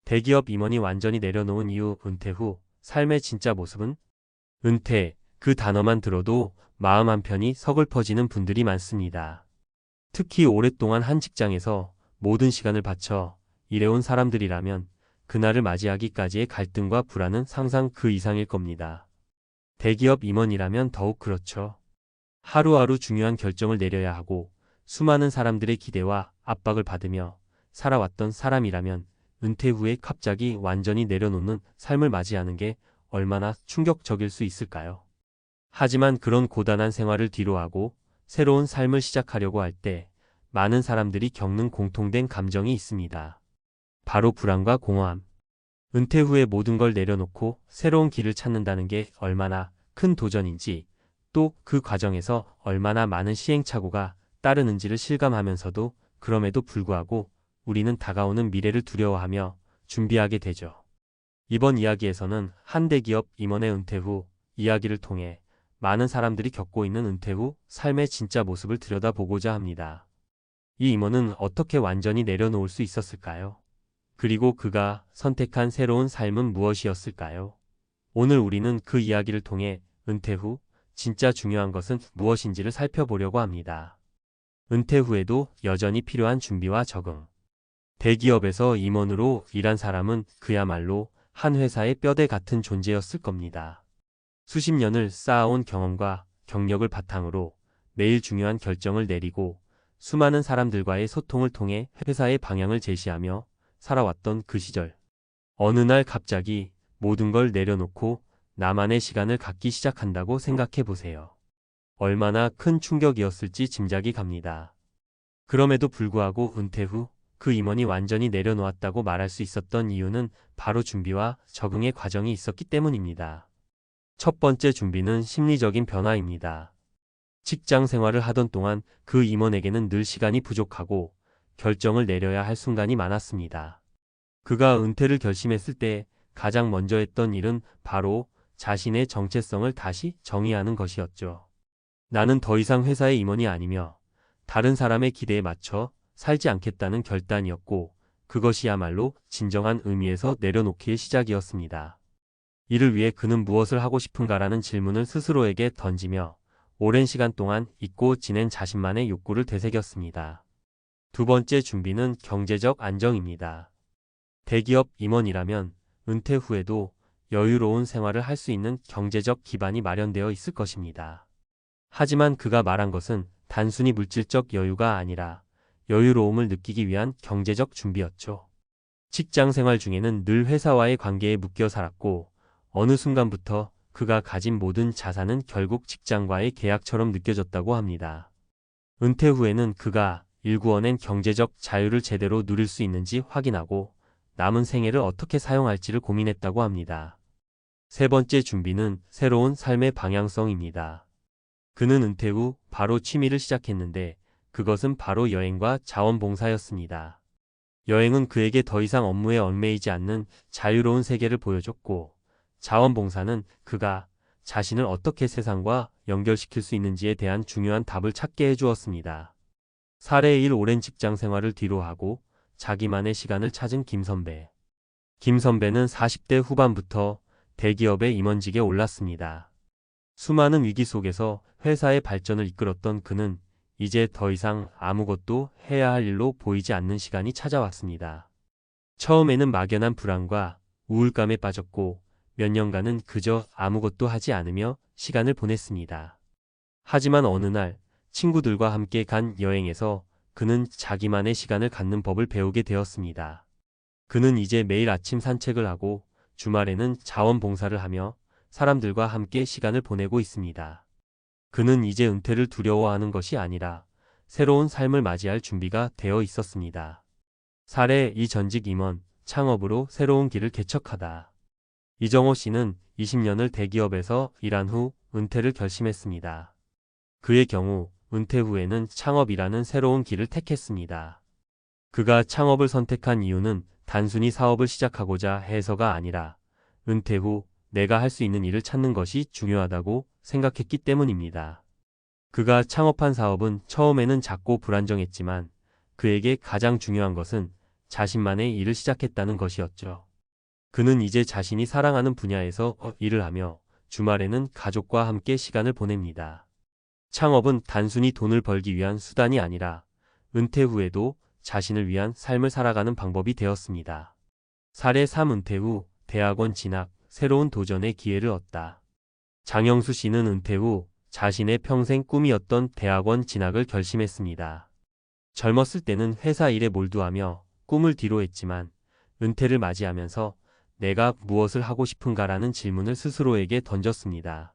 대기업 임원이 완전히 내려놓은 이후 은퇴 후 삶의 진짜 모습은? 은퇴, 그 단어만 들어도 마음 한편이 서글퍼지는 분들이 많습니다. 특히 오랫동안 한 직장에서 모든 시간을 바쳐 일해온 사람들이라면 그날을 맞이하기까지의 갈등과 불안은 상상 그 이상일 겁니다. 대기업 임원이라면 더욱 그렇죠. 하루하루 중요한 결정을 내려야 하고 수많은 사람들의 기대와 압박을 받으며 살아왔던 사람이라면 은퇴 후에 갑자기 완전히 내려놓는 삶을 맞이하는 게 얼마나 충격적일 수 있을까요? 하지만 그런 고단한 생활을 뒤로하고 새로운 삶을 시작하려고 할 때 많은 사람들이 겪는 공통된 감정이 있습니다. 바로 불안과 공허함. 은퇴 후에 모든 걸 내려놓고 새로운 길을 찾는다는 게 얼마나 큰 도전인지, 또 그 과정에서 얼마나 많은 시행착오가 따르는지를 실감하면서도 그럼에도 불구하고 우리는 다가오는 미래를 두려워하며 준비하게 되죠. 이번 이야기에서는 한 대기업 임원의 은퇴 후 이야기를 통해 많은 사람들이 겪고 있는 은퇴 후 삶의 진짜 모습을 들여다보고자 합니다. 이 임원은 어떻게 완전히 내려놓을 수 있었을까요? 그리고 그가 선택한 새로운 삶은 무엇이었을까요? 오늘 우리는 그 이야기를 통해 은퇴 후 진짜 중요한 것은 무엇인지를 살펴보려고 합니다. 은퇴 후에도 여전히 필요한 준비와 적응. 대기업에서 임원으로 일한 사람은 그야말로 한 회사의 뼈대 같은 존재였을 겁니다. 수십 년을 쌓아온 경험과 경력을 바탕으로 매일 중요한 결정을 내리고 수많은 사람들과의 소통을 통해 회사의 방향을 제시하며 살아왔던 그 시절. 어느 날 갑자기 모든 걸 내려놓고 나만의 시간을 갖기 시작한다고 생각해 보세요. 얼마나 큰 충격이었을지 짐작이 갑니다. 그럼에도 불구하고 은퇴 후 그 임원이 완전히 내려놓았다고 말할 수 있었던 이유는 바로 준비와 적응의 과정이 있었기 때문입니다. 첫 번째 준비는 심리적인 변화입니다. 직장 생활을 하던 동안 그 임원에게는 늘 시간이 부족하고 결정을 내려야 할 순간이 많았습니다. 그가 은퇴를 결심했을 때 가장 먼저 했던 일은 바로 자신의 정체성을 다시 정의하는 것이었죠. 나는 더 이상 회사의 임원이 아니며 다른 사람의 기대에 맞춰 살지 않겠다는 결단이었고, 그것이야말로 진정한 의미에서 내려놓기의 시작이었습니다. 이를 위해 그는 무엇을 하고 싶은가라는 질문을 스스로에게 던지며 오랜 시간 동안 잊고 지낸 자신만의 욕구를 되새겼습니다. 두 번째 준비는 경제적 안정입니다. 대기업 임원이라면 은퇴 후에도 여유로운 생활을 할 수 있는 경제적 기반이 마련되어 있을 것입니다. 하지만 그가 말한 것은 단순히 물질적 여유가 아니라 여유로움을 느끼기 위한 경제적 준비였죠. 직장 생활 중에는 늘 회사와의 관계에 묶여 살았고 어느 순간부터 그가 가진 모든 자산은 결국 직장과의 계약처럼 느껴졌다고 합니다. 은퇴 후에는 그가 일구어낸 경제적 자유를 제대로 누릴 수 있는지 확인하고 남은 생애를 어떻게 사용할지를 고민했다고 합니다. 세 번째 준비는 새로운 삶의 방향성입니다. 그는 은퇴 후 바로 취미를 시작했는데 그것은 바로 여행과 자원봉사였습니다. 여행은 그에게 더 이상 업무에 얽매이지 않는 자유로운 세계를 보여줬고, 자원봉사는 그가 자신을 어떻게 세상과 연결시킬 수 있는지에 대한 중요한 답을 찾게 해주었습니다. 사례 1. 오랜 직장 생활을 뒤로하고 자기만의 시간을 찾은 김선배. 김선배는 40대 후반부터 대기업의 임원직에 올랐습니다. 수많은 위기 속에서 회사의 발전을 이끌었던 그는 이제 더 이상 아무것도 해야 할 일로 보이지 않는 시간이 찾아왔습니다. 처음에는 막연한 불안과 우울감에 빠졌고 몇 년간은 그저 아무것도 하지 않으며 시간을 보냈습니다. 하지만 어느 날 친구들과 함께 간 여행에서 그는 자기만의 시간을 갖는 법을 배우게 되었습니다. 그는 이제 매일 아침 산책을 하고 주말에는 자원봉사를 하며 사람들과 함께 시간을 보내고 있습니다. 그는 이제 은퇴를 두려워하는 것이 아니라 새로운 삶을 맞이할 준비가 되어 있었습니다. 사례 2. 전직 임원, 창업으로 새로운 길을 개척하다. 이정호 씨는 20년을 대기업에서 일한 후 은퇴를 결심했습니다. 그의 경우 은퇴 후에는 창업이라는 새로운 길을 택했습니다. 그가 창업을 선택한 이유는 단순히 사업을 시작하고자 해서가 아니라 은퇴 후 내가 할 수 있는 일을 찾는 것이 중요하다고 생각했기 때문입니다. 그가 창업한 사업은 처음에는 작고 불안정했지만 그에게 가장 중요한 것은 자신만의 일을 시작했다는 것이었죠. 그는 이제 자신이 사랑하는 분야에서 일을 하며 주말에는 가족과 함께 시간을 보냅니다. 창업은 단순히 돈을 벌기 위한 수단이 아니라 은퇴 후에도 자신을 위한 삶을 살아가는 방법이 되었습니다. 사례 3. 은퇴 후 대학원 진학, 새로운 도전의 기회를 얻다. 장영수 씨는 은퇴 후 자신의 평생 꿈이었던 대학원 진학을 결심했습니다. 젊었을 때는 회사 일에 몰두하며 꿈을 뒤로 했지만 은퇴를 맞이하면서 내가 무엇을 하고 싶은가라는 질문을 스스로에게 던졌습니다.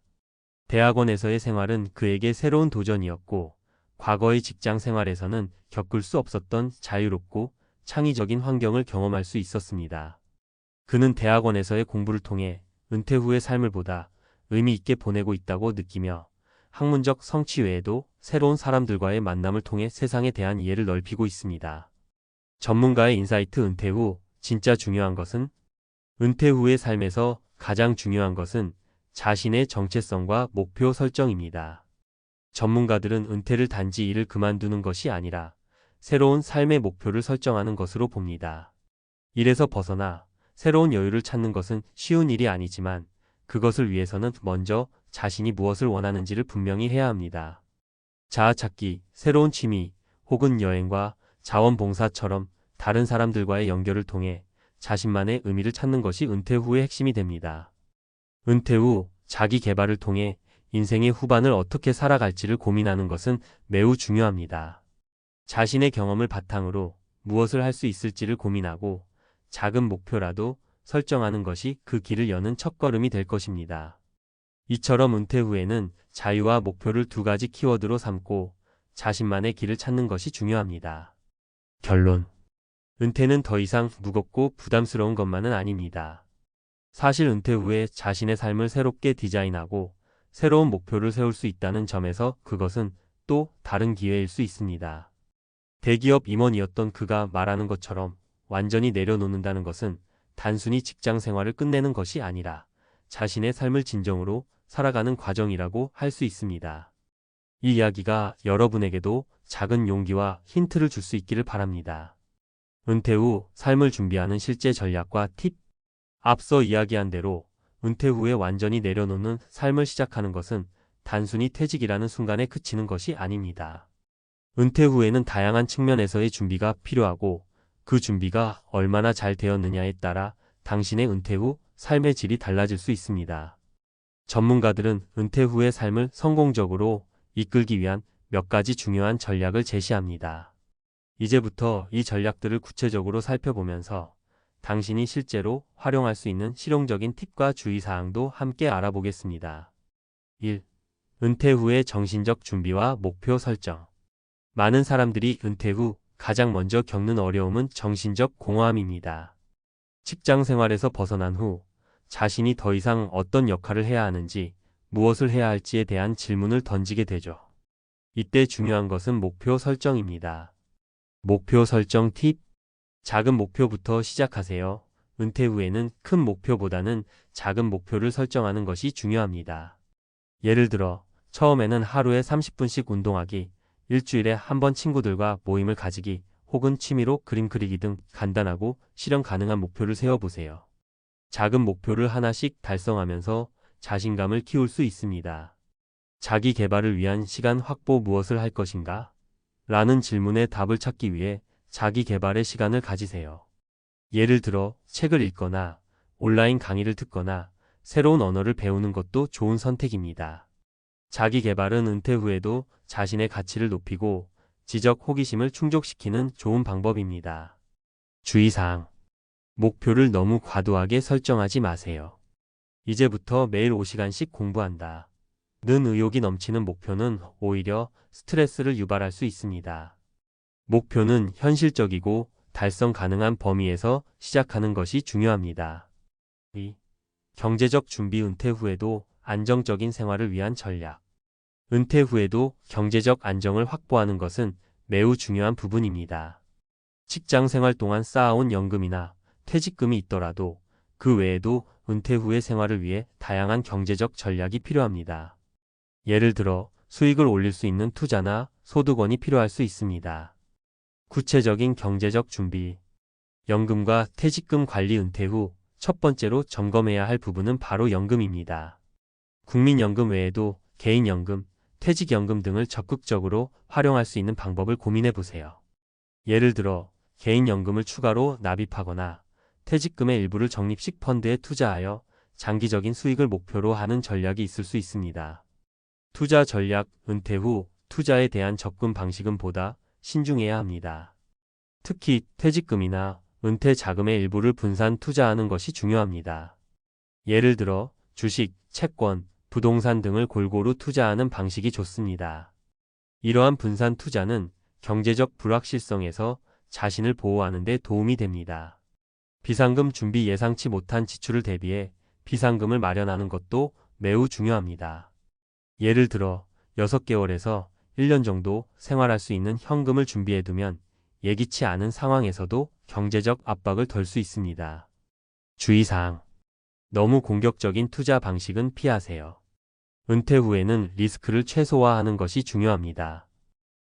대학원에서의 생활은 그에게 새로운 도전이었고 과거의 직장 생활에서는 겪을 수 없었던 자유롭고 창의적인 환경을 경험할 수 있었습니다. 그는 대학원에서의 공부를 통해 은퇴 후의 삶을 보다 의미 있게 보내고 있다고 느끼며 학문적 성취 외에도 새로운 사람들과의 만남을 통해 세상에 대한 이해를 넓히고 있습니다. 전문가의 인사이트. 은퇴 후 진짜 중요한 것은? 은퇴 후의 삶에서 가장 중요한 것은 자신의 정체성과 목표 설정입니다. 전문가들은 은퇴를 단지 일을 그만두는 것이 아니라 새로운 삶의 목표를 설정하는 것으로 봅니다. 일에서 벗어나 새로운 여유를 찾는 것은 쉬운 일이 아니지만 그것을 위해서는 먼저 자신이 무엇을 원하는지를 분명히 해야 합니다. 자아 찾기, 새로운 취미, 혹은 여행과 자원봉사처럼 다른 사람들과의 연결을 통해 자신만의 의미를 찾는 것이 은퇴 후의 핵심이 됩니다. 은퇴 후 자기 개발을 통해 인생의 후반을 어떻게 살아갈지를 고민하는 것은 매우 중요합니다. 자신의 경험을 바탕으로 무엇을 할 수 있을지를 고민하고 작은 목표라도 설정하는 것이 그 길을 여는 첫걸음이 될 것입니다. 이처럼 은퇴 후에는 자유와 목표를 두 가지 키워드로 삼고 자신만의 길을 찾는 것이 중요합니다. 결론. 은퇴는 더 이상 무겁고 부담스러운 것만은 아닙니다. 사실 은퇴 후에 자신의 삶을 새롭게 디자인하고 새로운 목표를 세울 수 있다는 점에서 그것은 또 다른 기회일 수 있습니다. 대기업 임원이었던 그가 말하는 것처럼 완전히 내려놓는다는 것은 단순히 직장 생활을 끝내는 것이 아니라 자신의 삶을 진정으로 살아가는 과정이라고 할 수 있습니다. 이 이야기가 여러분에게도 작은 용기와 힌트를 줄 수 있기를 바랍니다. 은퇴 후 삶을 준비하는 실제 전략과 팁. 앞서 이야기한 대로 은퇴 후에 완전히 내려놓는 삶을 시작하는 것은 단순히 퇴직이라는 순간에 그치는 것이 아닙니다. 은퇴 후에는 다양한 측면에서의 준비가 필요하고 그 준비가 얼마나 잘 되었느냐에 따라 당신의 은퇴 후 삶의 질이 달라질 수 있습니다. 전문가들은 은퇴 후의 삶을 성공적으로 이끌기 위한 몇 가지 중요한 전략을 제시합니다. 이제부터 이 전략들을 구체적으로 살펴보면서 당신이 실제로 활용할 수 있는 실용적인 팁과 주의사항도 함께 알아보겠습니다. 1. 은퇴 후의 정신적 준비와 목표 설정. 많은 사람들이 은퇴 후 가장 먼저 겪는 어려움은 정신적 공허함입니다. 직장 생활에서 벗어난 후 자신이 더 이상 어떤 역할을 해야 하는지, 무엇을 해야 할지에 대한 질문을 던지게 되죠. 이때 중요한 것은 목표 설정입니다. 목표 설정 팁. 작은 목표부터 시작하세요. 은퇴 후에는 큰 목표보다는 작은 목표를 설정하는 것이 중요합니다. 예를 들어 처음에는 하루에 30분씩 운동하기, 일주일에 한 번 친구들과 모임을 가지기, 혹은 취미로 그림 그리기 등 간단하고 실현 가능한 목표를 세워보세요. 작은 목표를 하나씩 달성하면서 자신감을 키울 수 있습니다. 자기 개발을 위한 시간 확보. 무엇을 할 것인가? 라는 질문에 답을 찾기 위해 자기 개발의 시간을 가지세요. 예를 들어 책을 읽거나 온라인 강의를 듣거나 새로운 언어를 배우는 것도 좋은 선택입니다. 자기 개발은 은퇴 후에도 자신의 가치를 높이고 지적 호기심을 충족시키는 좋은 방법입니다. 주의사항. 목표를 너무 과도하게 설정하지 마세요. 이제부터 매일 5시간씩 공부한다 는 의욕이 넘치는 목표는 오히려 스트레스를 유발할 수 있습니다. 목표는 현실적이고 달성 가능한 범위에서 시작하는 것이 중요합니다. 2. 경제적 준비. 은퇴 후에도 안정적인 생활을 위한 전략. 은퇴 후에도 경제적 안정을 확보하는 것은 매우 중요한 부분입니다. 직장 생활 동안 쌓아온 연금이나 퇴직금이 있더라도 그 외에도 은퇴 후의 생활을 위해 다양한 경제적 전략이 필요합니다. 예를 들어 수익을 올릴 수 있는 투자나 소득원이 필요할 수 있습니다. 구체적인 경제적 준비. 연금과 퇴직금 관리. 은퇴 후 첫 번째로 점검해야 할 부분은 바로 연금입니다. 국민연금 외에도 개인연금, 퇴직연금 등을 적극적으로 활용할 수 있는 방법을 고민해 보세요. 예를 들어 개인연금을 추가로 납입하거나 퇴직금의 일부를 적립식 펀드에 투자하여 장기적인 수익을 목표로 하는 전략이 있을 수 있습니다. 투자 전략. 은퇴 후 투자에 대한 접근 방식은 보다 신중해야 합니다. 특히 퇴직금이나 은퇴 자금의 일부를 분산 투자하는 것이 중요합니다. 예를 들어 주식, 채권, 부동산 등을 골고루 투자하는 방식이 좋습니다. 이러한 분산 투자는 경제적 불확실성에서 자신을 보호하는 데 도움이 됩니다. 비상금 준비. 예상치 못한 지출을 대비해 비상금을 마련하는 것도 매우 중요합니다. 예를 들어 6개월에서 1년 정도 생활할 수 있는 현금을 준비해두면 예기치 않은 상황에서도 경제적 압박을 덜 수 있습니다. 주의사항. 너무 공격적인 투자 방식은 피하세요. 은퇴 후에는 리스크를 최소화하는 것이 중요합니다.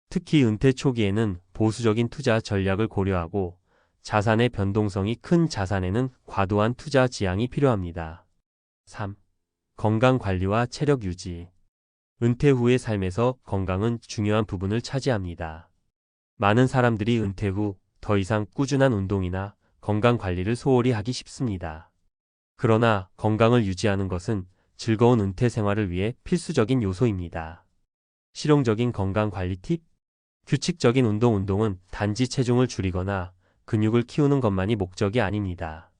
특히 은퇴 초기에는 보수적인 투자 전략을 고려하고 자산의 변동성이 큰 자산에는 과도한 투자 지양이 필요합니다. 3. 건강 관리와 체력 유지. 은퇴 후의 삶에서 건강은 중요한 부분을 차지합니다. 많은 사람들이 은퇴 후 더 이상 꾸준한 운동이나 건강 관리를 소홀히 하기 쉽습니다. 그러나 건강을 유지하는 것은 즐거운 은퇴 생활을 위해 필수적인 요소입니다. 실용적인 건강 관리 팁. 규칙적인 운동은 단지 체중을 줄이거나 근육을 키우는 것만이 목적이 아닙니다.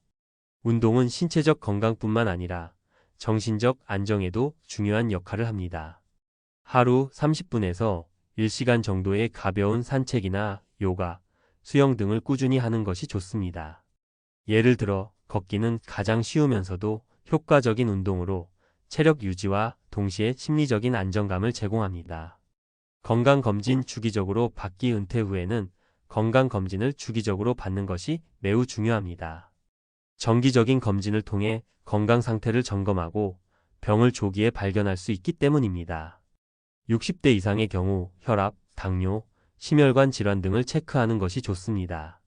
운동은 신체적 건강뿐만 아니라 정신적 안정에도 중요한 역할을 합니다. 하루 30분에서 1시간 정도의 가벼운 산책이나 요가, 수영 등을 꾸준히 하는 것이 좋습니다. 예를 들어 걷기는 가장 쉬우면서도 효과적인 운동으로 체력 유지와 동시에 심리적인 안정감을 제공합니다. 건강검진. 주기적으로 받기. 은퇴 후에는 건강검진을 주기적으로 받는 것이 매우 중요합니다. 정기적인 검진을 통해 건강 상태를 점검하고 병을 조기에 발견할 수 있기 때문입니다. 60대 이상의 경우 혈압, 당뇨, 심혈관 질환 등을 체크하는 것이 좋습니다.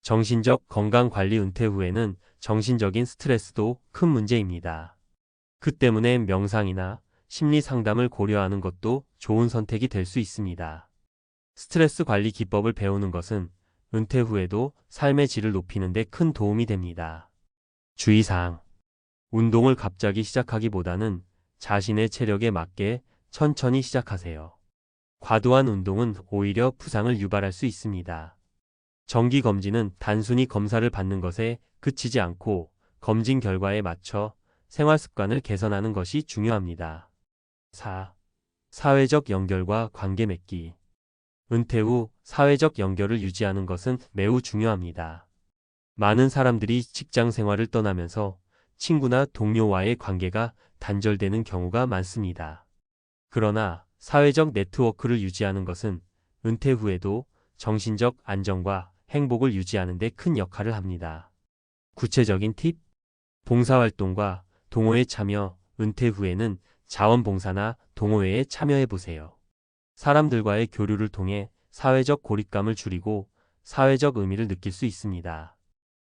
정신적 건강 관리. 은퇴 후에는 정신적인 스트레스도 큰 문제입니다. 그 때문에 명상이나 심리 상담을 고려하는 것도 좋은 선택이 될 수 있습니다. 스트레스 관리 기법을 배우는 것은 은퇴 후에도 삶의 질을 높이는 데 큰 도움이 됩니다. 주의사항. 운동을 갑자기 시작하기보다는 자신의 체력에 맞게 천천히 시작하세요. 과도한 운동은 오히려 부상을 유발할 수 있습니다. 정기검진은 단순히 검사를 받는 것에 그치지 않고 검진 결과에 맞춰 생활습관을 개선하는 것이 중요합니다. 4. 사회적 연결과 관계 맺기. 은퇴 후 사회적 연결을 유지하는 것은 매우 중요합니다. 많은 사람들이 직장 생활을 떠나면서 친구나 동료와의 관계가 단절되는 경우가 많습니다. 그러나 사회적 네트워크를 유지하는 것은 은퇴 후에도 정신적 안정과 행복을 유지하는 데 큰 역할을 합니다. 구체적인 팁. 봉사활동과 동호회 참여. 은퇴 후에는 자원봉사나 동호회에 참여해 보세요. 사람들과의 교류를 통해 사회적 고립감을 줄이고 사회적 의미를 느낄 수 있습니다.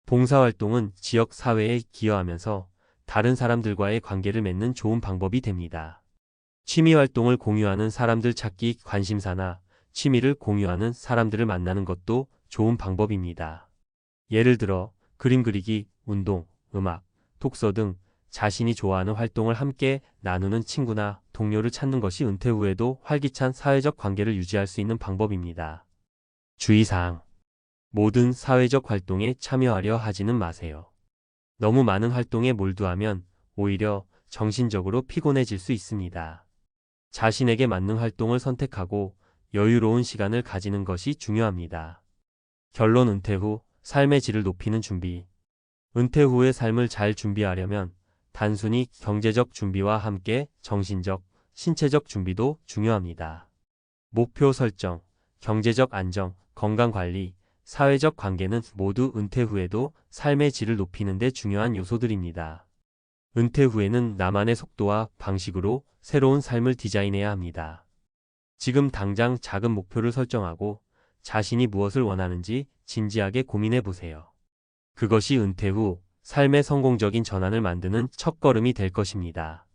봉사활동은 지역 사회에 기여하면서 다른 사람들과의 관계를 맺는 좋은 방법이 됩니다. 취미활동을 공유하는 사람들 찾기. 관심사나 취미를 공유하는 사람들을 만나는 것도 좋은 방법입니다. 예를 들어 그림 그리기, 운동, 음악, 독서 등 자신이 좋아하는 활동을 함께 나누는 친구나 동료를 찾는 것이 은퇴 후에도 활기찬 사회적 관계를 유지할 수 있는 방법입니다. 주의사항. 모든 사회적 활동에 참여하려 하지는 마세요. 너무 많은 활동에 몰두하면 오히려 정신적으로 피곤해질 수 있습니다. 자신에게 맞는 활동을 선택하고 여유로운 시간을 가지는 것이 중요합니다. 결론. 은퇴 후 삶의 질을 높이는 준비. 은퇴 후의 삶을 잘 준비하려면 단순히 경제적 준비와 함께 정신적, 신체적 준비도 중요합니다. 목표 설정, 경제적 안정, 건강관리, 사회적 관계는 모두 은퇴 후에도 삶의 질을 높이는 데 중요한 요소들입니다. 은퇴 후에는 나만의 속도와 방식으로 새로운 삶을 디자인해야 합니다. 지금 당장 작은 목표를 설정하고 자신이 무엇을 원하는지 진지하게 고민해 보세요. 그것이 은퇴 후 삶의 성공적인 전환을 만드는 첫걸음이 될 것입니다.